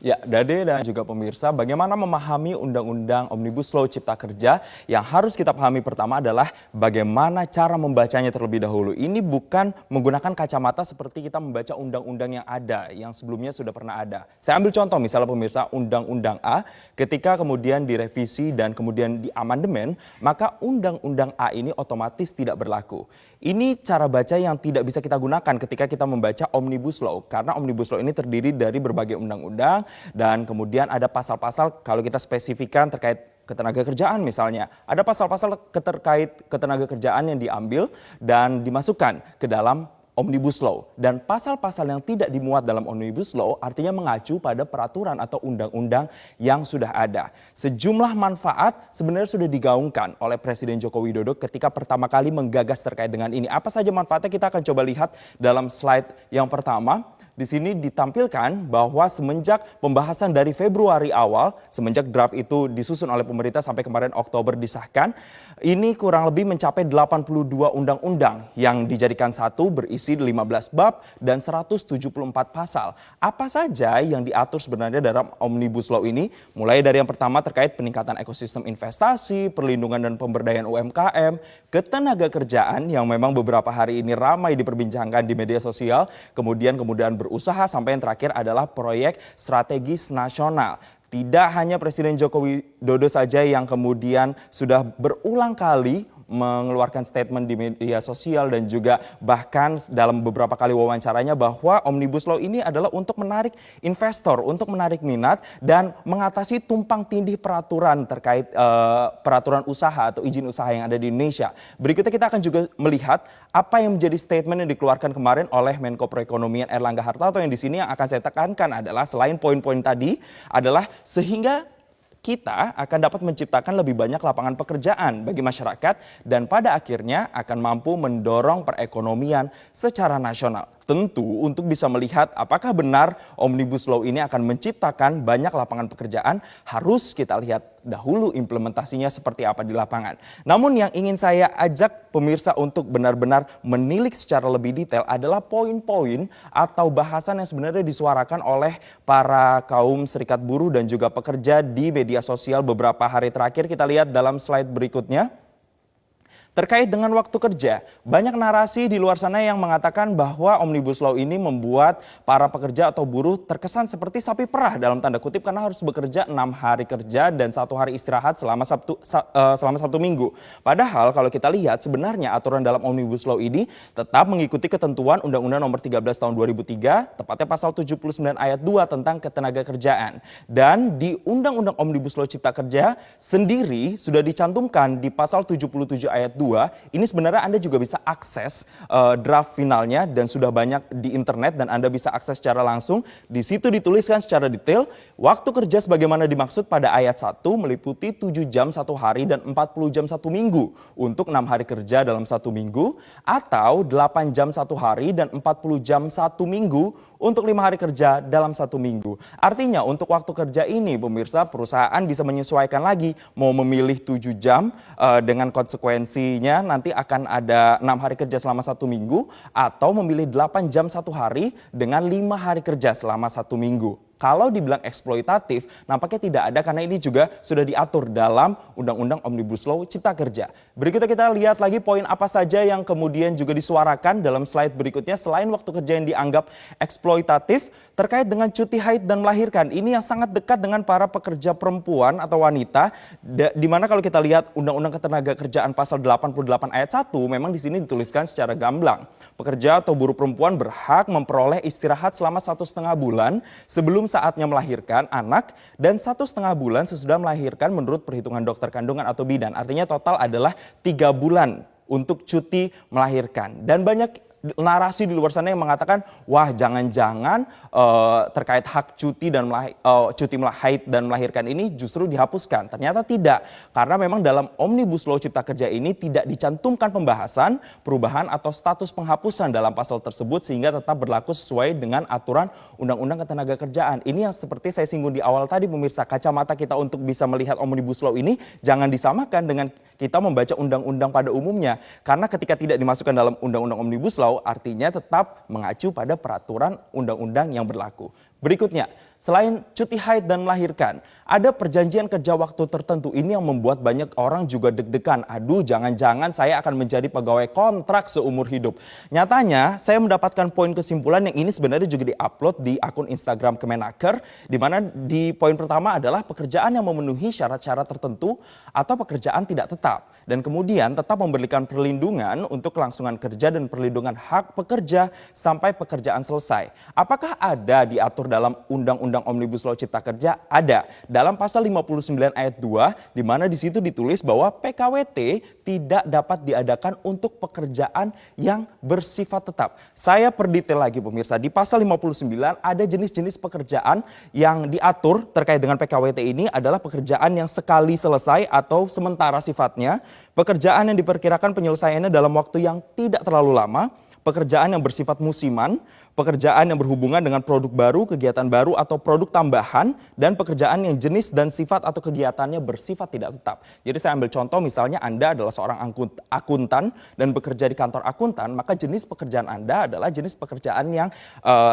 Ya, Dade dan juga pemirsa, bagaimana memahami Undang-Undang Omnibus Law Cipta Kerja? Yang harus kita pahami pertama adalah bagaimana cara membacanya terlebih dahulu. Ini bukan menggunakan kacamata seperti kita membaca undang-undang yang ada, yang sebelumnya sudah pernah ada. Saya ambil contoh misalnya pemirsa, Undang-Undang A, ketika kemudian direvisi dan kemudian diamandemen, maka Undang-Undang A ini otomatis tidak berlaku. Ini cara baca yang tidak bisa kita gunakan ketika kita membaca Omnibus Law, karena Omnibus Law ini terdiri dari berbagai undang-undang, dan kemudian ada pasal-pasal kalau kita spesifikkan terkait ketenagakerjaan misalnya. Ada pasal-pasal terkait ketenagakerjaan yang diambil dan dimasukkan ke dalam Omnibus Law. Dan pasal-pasal yang tidak dimuat dalam Omnibus Law artinya mengacu pada peraturan atau undang-undang yang sudah ada. Sejumlah manfaat sebenarnya sudah digaungkan oleh Presiden Joko Widodo ketika pertama kali menggagas terkait dengan ini. Apa saja manfaatnya kita akan coba lihat dalam slide yang pertama. Di sini ditampilkan bahwa semenjak pembahasan dari Februari awal, semenjak draft itu disusun oleh pemerintah sampai kemarin Oktober disahkan, ini kurang lebih mencapai 82 undang-undang yang dijadikan satu berisi 15 bab dan 174 pasal. Apa saja yang diatur sebenarnya dalam Omnibus Law ini? Mulai dari yang pertama terkait peningkatan ekosistem investasi, perlindungan dan pemberdayaan UMKM, ketenagakerjaan yang memang beberapa hari ini ramai diperbincangkan di media sosial, kemudian berusaha, sampai yang terakhir adalah proyek strategis nasional. Tidak hanya Presiden Joko Widodo saja yang kemudian sudah berulang kali mengeluarkan statement di media sosial dan juga bahkan dalam beberapa kali wawancaranya bahwa Omnibus Law ini adalah untuk menarik investor, untuk menarik minat dan mengatasi tumpang tindih peraturan terkait peraturan usaha atau izin usaha yang ada di Indonesia. Berikutnya kita akan juga melihat apa yang menjadi statement yang dikeluarkan kemarin oleh Menko Perekonomian Erlangga Hartarto, yang di sini yang akan saya tekankan adalah selain poin-poin tadi adalah sehingga kita akan dapat menciptakan lebih banyak lapangan pekerjaan bagi masyarakat dan pada akhirnya akan mampu mendorong perekonomian secara nasional. Tentu untuk bisa melihat apakah benar Omnibus Law ini akan menciptakan banyak lapangan pekerjaan, harus kita lihat dahulu implementasinya seperti apa di lapangan. Namun yang ingin saya ajak pemirsa untuk benar-benar menilik secara lebih detail adalah poin-poin atau bahasan yang sebenarnya disuarakan oleh para kaum serikat buruh dan juga pekerja di media sosial beberapa hari terakhir. Kita lihat dalam slide berikutnya. Terkait dengan waktu kerja, banyak narasi di luar sana yang mengatakan bahwa Omnibus Law ini membuat para pekerja atau buruh terkesan seperti sapi perah dalam tanda kutip karena harus bekerja 6 hari kerja dan 1 hari istirahat selama satu minggu. Padahal kalau kita lihat sebenarnya aturan dalam Omnibus Law ini tetap mengikuti ketentuan Undang-Undang Nomor 13 Tahun 2003, tepatnya pasal 79 ayat 2 tentang ketenagakerjaan. Dan di Undang-Undang Omnibus Law Cipta Kerja sendiri sudah dicantumkan di pasal 77 ayat 2. Ini sebenarnya Anda juga bisa akses draft finalnya dan sudah banyak di internet dan Anda bisa akses secara langsung. Di situ dituliskan secara detail waktu kerja sebagaimana dimaksud pada ayat 1 meliputi 7 jam 1 hari dan 40 jam 1 minggu untuk 6 hari kerja dalam 1 minggu atau 8 jam 1 hari dan 40 jam 1 minggu untuk 5 hari kerja dalam 1 minggu. Artinya untuk waktu kerja ini pemirsa, perusahaan bisa menyesuaikan lagi mau memilih 7 jam dengan konsekuensi nanti akan ada 6 hari kerja selama 1 minggu atau memilih 8 jam 1 hari dengan 5 hari kerja selama 1 minggu. Kalau dibilang eksploitatif, nampaknya tidak ada karena ini juga sudah diatur dalam Undang-Undang Omnibus Law Cipta Kerja. Berikutnya kita lihat lagi poin apa saja yang kemudian juga disuarakan dalam slide berikutnya selain waktu kerja yang dianggap eksploitatif terkait dengan cuti haid dan melahirkan. Ini yang sangat dekat dengan para pekerja perempuan atau wanita, di mana kalau kita lihat Undang-Undang Ketenagakerjaan pasal 88 ayat 1 memang di sini dituliskan secara gamblang. Pekerja atau buruh perempuan berhak memperoleh istirahat selama 1,5 bulan sebelum saatnya melahirkan anak dan 1,5 bulan sesudah melahirkan menurut perhitungan dokter kandungan atau bidan. Artinya total adalah 3 bulan untuk cuti melahirkan. Dan banyak narasi di luar sana yang mengatakan wah jangan-jangan terkait hak cuti dan cuti haid dan melahirkan ini justru dihapuskan. Ternyata tidak, karena memang dalam Omnibus Law Cipta Kerja ini tidak dicantumkan pembahasan perubahan atau status penghapusan dalam pasal tersebut sehingga tetap berlaku sesuai dengan aturan Undang-Undang Ketenagakerjaan. Ini yang seperti saya singgung di awal tadi pemirsa, kacamata kita untuk bisa melihat Omnibus Law ini jangan disamakan dengan kita membaca undang-undang pada umumnya, karena ketika tidak dimasukkan dalam Undang-Undang Omnibus Law artinya tetap mengacu pada peraturan undang-undang yang berlaku. Berikutnya, Selain cuti haid dan melahirkan, ada perjanjian kerja waktu tertentu. Ini yang membuat banyak orang juga deg-degan. Aduh, jangan-jangan saya akan menjadi pegawai kontrak seumur hidup. Nyatanya, saya mendapatkan poin kesimpulan yang ini sebenarnya juga diupload di akun Instagram Kemenaker, di mana di poin pertama adalah pekerjaan yang memenuhi syarat-syarat tertentu atau pekerjaan tidak tetap. Dan kemudian tetap memberikan perlindungan untuk kelangsungan kerja dan perlindungan hak pekerja sampai pekerjaan selesai. Apakah ada diatur dalam Undang-Undang Omnibus Law Cipta Kerja? Ada. Dalam pasal 59 ayat 2, di mana di situ ditulis bahwa PKWT tidak dapat diadakan untuk pekerjaan yang bersifat tetap. Saya perdetail lagi pemirsa, di pasal 59 ada jenis-jenis pekerjaan yang diatur terkait dengan PKWT ini adalah pekerjaan yang sekali selesai atau sementara sifatnya, pekerjaan yang diperkirakan penyelesaiannya dalam waktu yang tidak terlalu lama, pekerjaan yang bersifat musiman, pekerjaan yang berhubungan dengan produk baru, kegiatan baru atau produk tambahan, dan pekerjaan yang jenis dan sifat atau kegiatannya bersifat tidak tetap. Jadi saya ambil contoh misalnya Anda adalah seorang akuntan dan bekerja di kantor akuntan, maka jenis pekerjaan Anda adalah jenis pekerjaan yang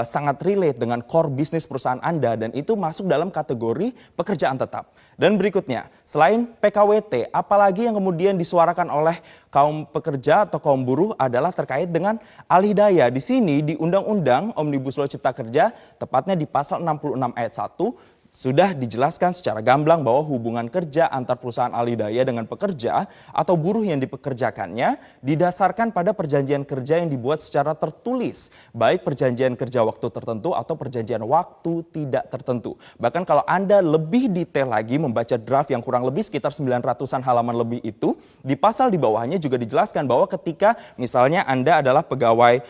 sangat relate dengan core bisnis perusahaan Anda dan itu masuk dalam kategori pekerjaan tetap. Dan berikutnya, selain PKWT, apalagi yang kemudian disuarakan oleh kaum pekerja atau kaum buruh adalah terkait dengan alih daya. Di sini di Undang-Undang Omnibus Law Cipta Kerja, tepatnya di pasal 66 ayat 1, sudah dijelaskan secara gamblang bahwa hubungan kerja antar perusahaan alih daya dengan pekerja atau buruh yang dipekerjakannya didasarkan pada perjanjian kerja yang dibuat secara tertulis, baik perjanjian kerja waktu tertentu atau perjanjian waktu tidak tertentu. Bahkan kalau Anda lebih detail lagi membaca draft yang kurang lebih sekitar 900-an halaman lebih itu, di pasal di bawahnya juga dijelaskan bahwa ketika misalnya Anda adalah pegawai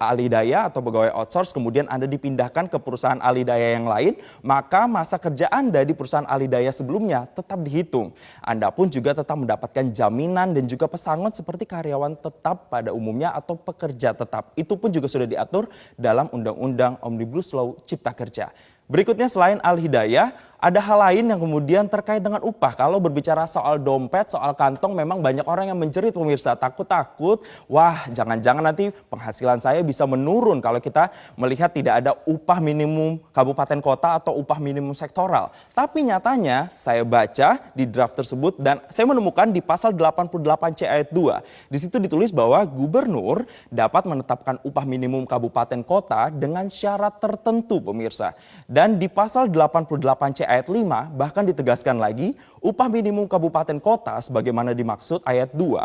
alih daya atau pegawai outsource, kemudian Anda dipindahkan ke perusahaan alih daya yang lain, maka masa kerja Anda di perusahaan alih daya sebelumnya tetap dihitung. Anda pun juga tetap mendapatkan jaminan dan juga pesangon seperti karyawan tetap pada umumnya atau pekerja tetap. Itu pun juga sudah diatur dalam Undang-Undang Omnibus Law Cipta Kerja. Berikutnya selain alih daya, ada hal lain yang kemudian terkait dengan upah. Kalau berbicara soal dompet, soal kantong, memang banyak orang yang menjerit pemirsa. Takut-takut, wah jangan-jangan nanti penghasilan saya bisa menurun kalau kita melihat tidak ada upah minimum kabupaten kota atau upah minimum sektoral. Tapi nyatanya saya baca di draft tersebut dan saya menemukan di pasal 88C ayat 2. Di situ ditulis bahwa gubernur dapat menetapkan upah minimum kabupaten kota dengan syarat tertentu pemirsa. Dan di pasal 88C ayat 5 bahkan ditegaskan lagi upah minimum kabupaten kota sebagaimana dimaksud ayat 2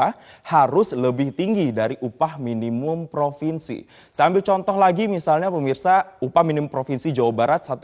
harus lebih tinggi dari upah minimum provinsi. Saya ambil contoh lagi misalnya pemirsa upah minimum provinsi Jawa Barat 1,8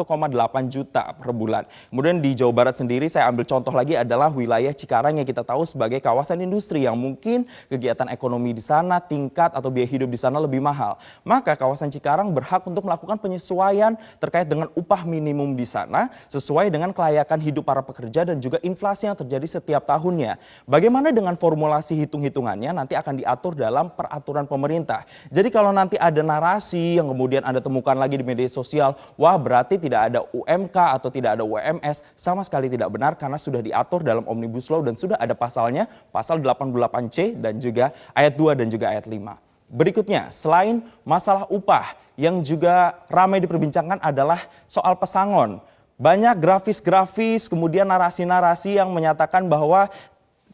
juta per bulan. Kemudian di Jawa Barat sendiri saya ambil contoh lagi adalah wilayah Cikarang yang kita tahu sebagai kawasan industri yang mungkin kegiatan ekonomi di sana tingkat atau biaya hidup di sana lebih mahal. Maka kawasan Cikarang berhak untuk melakukan penyesuaian terkait dengan upah minimum di sana sesuai dengan kelayakan hidup para pekerja dan juga inflasi yang terjadi setiap tahunnya. Bagaimana dengan formulasi hitung-hitungannya nanti akan diatur dalam peraturan pemerintah. Jadi kalau nanti ada narasi yang kemudian Anda temukan lagi di media sosial, wah berarti tidak ada UMK atau tidak ada UMS, sama sekali tidak benar karena sudah diatur dalam Omnibus Law dan sudah ada pasalnya, pasal 88C dan juga ayat 2 dan juga ayat 5. Berikutnya, selain masalah upah yang juga ramai diperbincangkan adalah soal pesangon. Banyak grafis-grafis, kemudian narasi-narasi yang menyatakan bahwa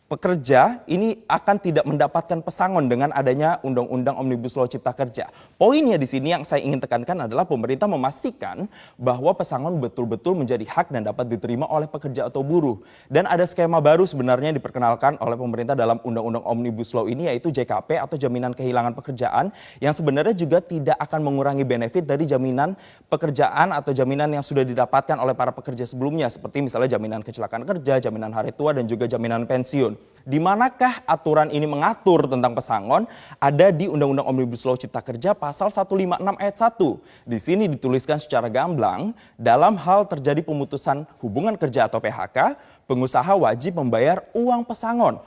pekerja ini akan tidak mendapatkan pesangon dengan adanya Undang-Undang Omnibus Law Cipta Kerja. Poinnya di sini yang saya ingin tekankan adalah pemerintah memastikan bahwa pesangon betul-betul menjadi hak dan dapat diterima oleh pekerja atau buruh. Dan ada skema baru sebenarnya diperkenalkan oleh pemerintah dalam Undang-Undang Omnibus Law ini yaitu JKP atau Jaminan Kehilangan Pekerjaan yang sebenarnya juga tidak akan mengurangi benefit dari jaminan pekerjaan atau jaminan yang sudah didapatkan oleh para pekerja sebelumnya seperti misalnya jaminan kecelakaan kerja, jaminan hari tua dan juga jaminan pensiun. Di manakah aturan ini mengatur tentang pesangon? Ada di Undang-Undang Omnibus Law Cipta Kerja pasal 156 ayat 1. Di sini dituliskan secara gamblang, dalam hal terjadi pemutusan hubungan kerja atau PHK, pengusaha wajib membayar uang pesangon,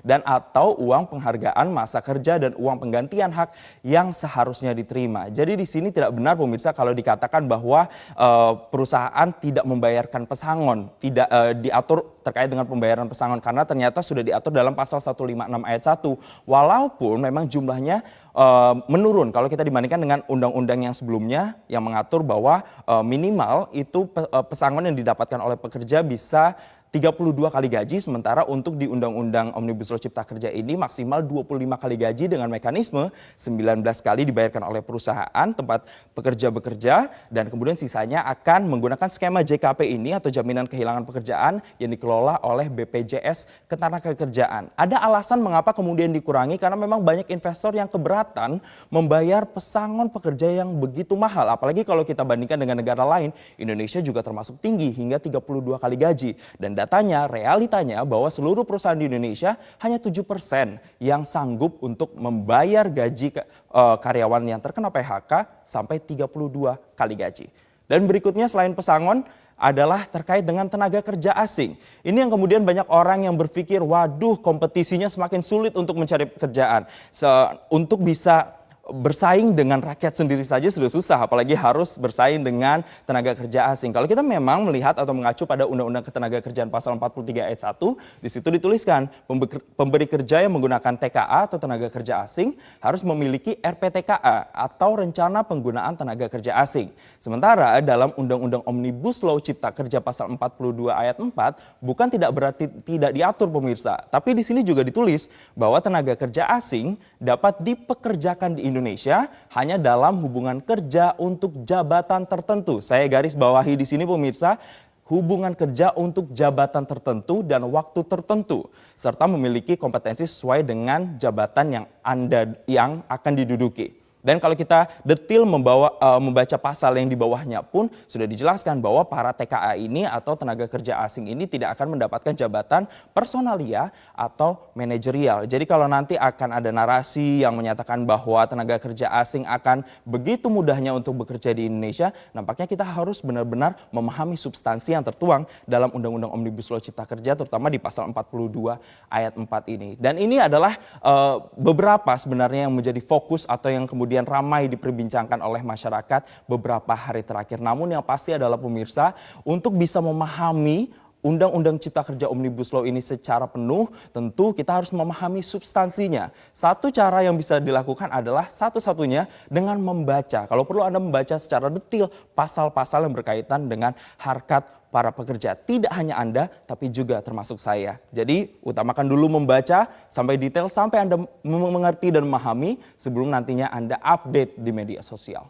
dan atau uang penghargaan masa kerja dan uang penggantian hak yang seharusnya diterima. Jadi di sini tidak benar pemirsa kalau dikatakan bahwa perusahaan tidak membayarkan pesangon, tidak diatur terkait dengan pembayaran pesangon, karena ternyata sudah diatur dalam pasal 156 ayat 1. Walaupun memang jumlahnya menurun kalau kita dibandingkan dengan undang-undang yang sebelumnya yang mengatur bahwa minimal itu pesangon yang didapatkan oleh pekerja bisa 32 kali gaji, sementara untuk di Undang-Undang Omnibus Law Cipta Kerja ini maksimal 25 kali gaji dengan mekanisme 19 kali dibayarkan oleh perusahaan tempat pekerja bekerja, dan kemudian sisanya akan menggunakan skema JKP ini atau jaminan kehilangan pekerjaan yang dikelola oleh BPJS Ketenagakerjaan. Ada alasan mengapa kemudian dikurangi, karena memang banyak investor yang keberatan membayar pesangon pekerja yang begitu mahal, apalagi kalau kita bandingkan dengan negara lain. Indonesia juga termasuk tinggi hingga 32 kali gaji, dan datanya, realitanya bahwa seluruh perusahaan di Indonesia hanya 7% yang sanggup untuk membayar gaji karyawan yang terkena PHK sampai 32 kali gaji. Dan berikutnya selain pesangon adalah terkait dengan tenaga kerja asing. Ini yang kemudian banyak orang yang berpikir, waduh, kompetisinya semakin sulit untuk mencari pekerjaan. Untuk bisa bersaing dengan rakyat sendiri saja sudah susah, apalagi harus bersaing dengan tenaga kerja asing. Kalau kita memang melihat atau mengacu pada Undang-Undang Ketenagakerjaan pasal 43 ayat 1, di situ dituliskan pemberi kerja yang menggunakan TKA atau tenaga kerja asing harus memiliki RPTKA atau rencana penggunaan tenaga kerja asing. Sementara dalam Undang-Undang Omnibus Law Cipta Kerja pasal 42 ayat 4 bukan tidak berarti tidak diatur pemirsa, tapi di sini juga ditulis bahwa tenaga kerja asing dapat dipekerjakan di Indonesia hanya dalam hubungan kerja untuk jabatan tertentu. Saya garis bawahi di sini pemirsa, hubungan kerja untuk jabatan tertentu dan waktu tertentu, serta memiliki kompetensi sesuai dengan jabatan yang akan diduduki. Dan kalau kita detil membaca pasal yang di bawahnya pun sudah dijelaskan bahwa para TKA ini atau tenaga kerja asing ini tidak akan mendapatkan jabatan personalia atau manajerial. Jadi kalau nanti akan ada narasi yang menyatakan bahwa tenaga kerja asing akan begitu mudahnya untuk bekerja di Indonesia, nampaknya kita harus benar-benar memahami substansi yang tertuang dalam Undang-Undang Omnibus Law Cipta Kerja, terutama di pasal 42 ayat 4 ini. Dan ini adalah beberapa sebenarnya yang menjadi fokus atau yang kemudian ramai diperbincangkan oleh masyarakat beberapa hari terakhir. Namun yang pasti adalah pemirsa, untuk bisa memahami Undang-Undang Cipta Kerja Omnibus Law ini secara penuh, tentu kita harus memahami substansinya. Satu cara yang bisa dilakukan adalah satu-satunya dengan membaca. Kalau perlu Anda membaca secara detail pasal-pasal yang berkaitan dengan harkat para pekerja. Tidak hanya Anda, tapi juga termasuk saya. Jadi utamakan dulu membaca sampai detail, sampai Anda mengerti dan memahami sebelum nantinya Anda update di media sosial.